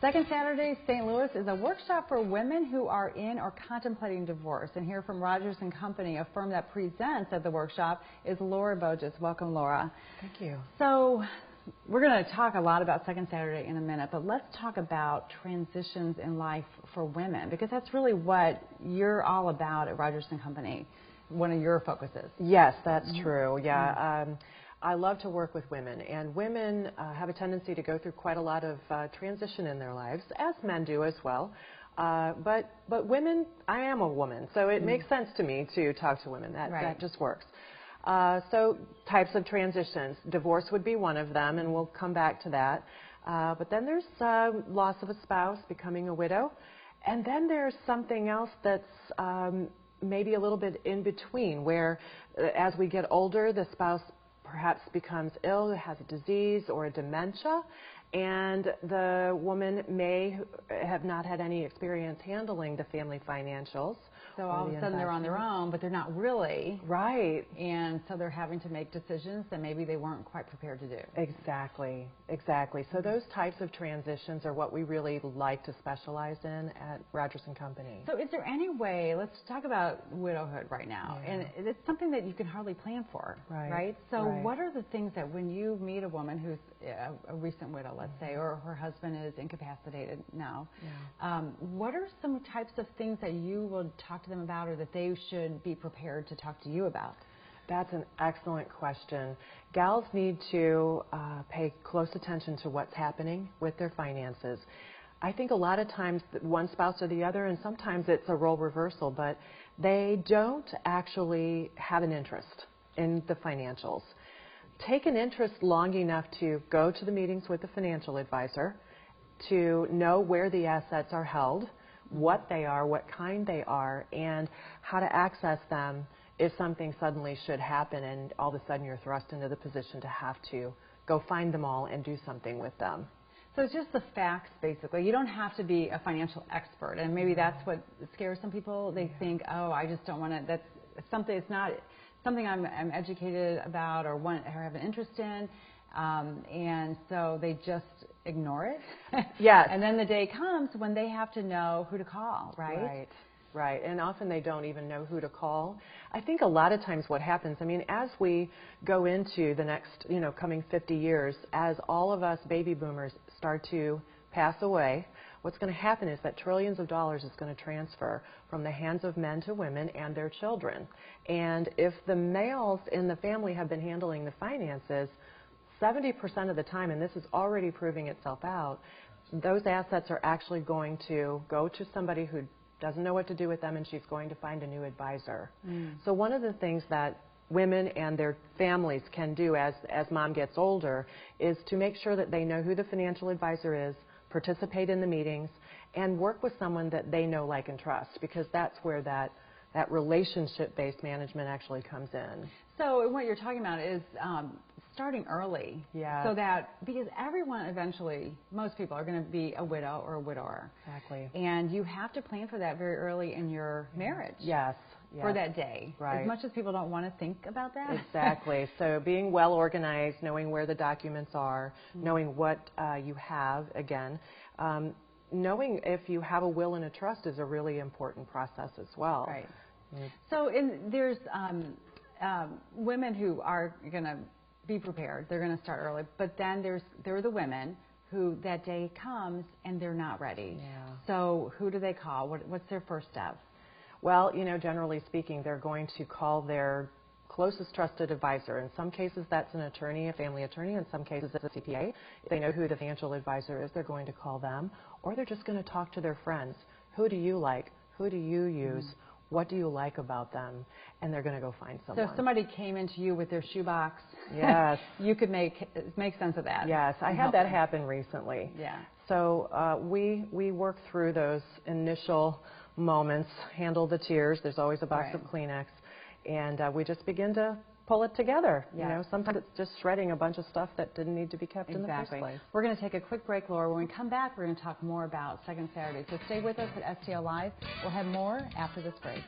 Second Saturday, St. Louis is a workshop for women who are in or contemplating divorce. And here from Rogers & Company, a firm that presents at the workshop, is Laura Boedges. Welcome, Laura. Thank you. So we're going to talk a lot about Second Saturday in a minute, but let's talk about transitions in life for women, because that's really what you're all about at Rogers & Company, one of your focuses. Yes, that's true. Yeah. I love to work with women, and women have a tendency to go through quite a lot of transition in their lives, as men do as well. But women, I am a woman, so it makes sense to me to talk to women. That just works. So types of transitions. Divorce would be one of them, and we'll come back to that. But then there's loss of a spouse, becoming a widow. And then there's something else that's maybe a little bit in between, where as we get older, the spouse perhaps becomes ill, has a disease or a dementia, and the woman may have not had any experience handling the family financials. So all of a sudden they're on their own, but they're not really. Right. And so they're having to make decisions that maybe they weren't quite prepared to do. Exactly, exactly. So those types of transitions are what we really like to specialize in at Rogers & Company. So is there any way, let's talk about widowhood right now, and it's something that you can hardly plan for, right? So what are the things that when you meet a woman who's a recent widow, let's say, or her husband is incapacitated now, what are some types of things that you will talk to them about, or that they should be prepared to talk to you about? That's an excellent question. Gals need to pay close attention to what's happening with their finances. I think a lot of times one spouse or the other, and sometimes it's a role reversal, but they don't actually have an interest in the financials. Take an interest long enough to go to the meetings with the financial advisor, to know where the assets are held, what they are, what kind they are, and how to access them if something suddenly should happen and all of a sudden you're thrust into the position to have to go find them all and do something with them. So it's just the facts, basically. You don't have to be a financial expert, and maybe that's what scares some people. They think, oh, I just don't want to, that's something, it's not something I'm educated about or have an interest in, and so they just ignore it. Yes. And then the day comes when they have to know who to call, right? Right. And often they don't even know who to call. I think a lot of times what happens, I mean, as we go into the next, coming 50 years, as all of us baby boomers start to pass away, what's going to happen is that trillions of dollars is going to transfer from the hands of men to women and their children. And if the males in the family have been handling the finances, 70% of the time, and this is already proving itself out, those assets are actually going to go to somebody who doesn't know what to do with them, and she's going to find a new advisor. So one of the things that women and their families can do as mom gets older is to make sure that they know who the financial advisor is, participate in the meetings, and work with someone that they know, like, and trust, because that's where that relationship-based management actually comes in. So what you're talking about is starting early, so that, because everyone eventually, most people are going to be a widow or a widower. Exactly. And you have to plan for that very early in your marriage. Yes. For that day. Right. As much as people don't want to think about that. Exactly. So being well organized, knowing where the documents are, knowing what you have, again, knowing if you have a will and a trust is a really important process as well. Right. So there's women who are going to be prepared. They're going to start early. But then there are the women who that day comes and they're not ready. So who do they call? What's their first step? Well, generally speaking, they're going to call their closest trusted advisor. In some cases, that's an attorney, a family attorney. In some cases, it's a CPA. If they know who the financial advisor is, they're going to call them. Or they're just going to talk to their friends. Who do you like? Who do you use? What do you like about them? And they're going to go find someone. So if somebody came into you with their shoebox, you could make sense of that. Yes, I had that happen recently. Yeah. So we work through those initial moments, handle the tears. There's always a box of Kleenex, and we just begin to pull it together. Sometimes it's just shredding a bunch of stuff that didn't need to be kept in the first place. We're going to take a quick break, Laura. When we come back, we're going to talk more about Second Saturday. So stay with us at STL Live. We'll have more after this break.